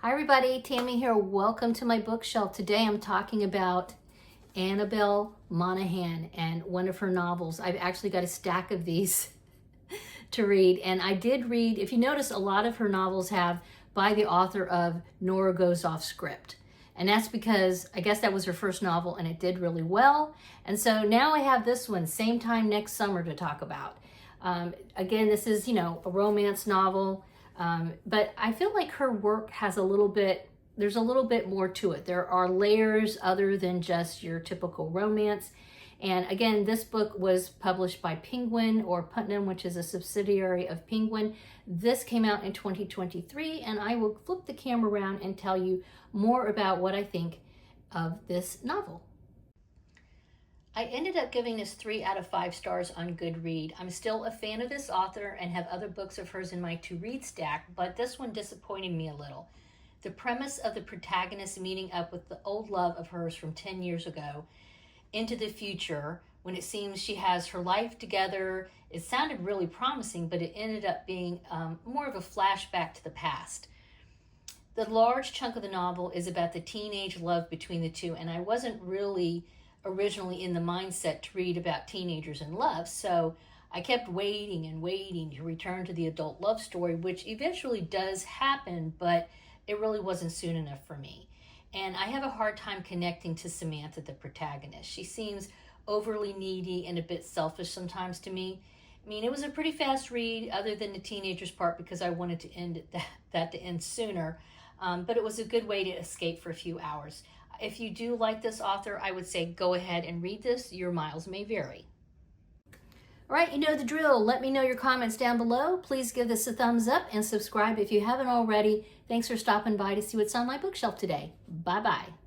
Hi everybody, Tammy here. Welcome to my bookshelf. Today I'm talking about Annabel Monaghan and one of her novels. I've actually got a stack of these to read, and I did read, if you notice, a lot of her novels have by the author of Nora Goes Off Script. And that's because I guess that was her first novel and it did really well. And so now I have this one, same time next summer, to talk about. Again, this is, a romance novel. But I feel like her work has there's a little bit more to it. There are layers other than just your typical romance. And again, this book was published by Penguin or Putnam, which is a subsidiary of Penguin. This came out in 2023, and I will flip the camera around and tell you more about what I think of this novel. I ended up giving this 3 out of 5 stars on Goodread. I'm still a fan of this author and have other books of hers in my to-read stack, but this one disappointed me a little. The premise of the protagonist meeting up with the old love of hers from 10 years ago into the future, when it seems she has her life together, it sounded really promising, but it ended up being more of a flashback to the past. The large chunk of the novel is about the teenage love between the two, and I wasn't really originally in the mindset to read about teenagers in love, so I kept waiting and waiting to return to the adult love story, which eventually does happen, but it really wasn't soon enough for me. And I have a hard time connecting to Samantha, the protagonist. She seems overly needy and a bit selfish sometimes to me. I mean, it was a pretty fast read, other than the teenagers part, because I wanted to end that to end sooner, but it was a good way to escape for a few hours. If you do like this author, I would say go ahead and read this. Your miles may vary. All right, you know the drill. Let me know your comments down below. Please give this a thumbs up and subscribe if you haven't already. Thanks for stopping by to see what's on my bookshelf today. Bye-bye.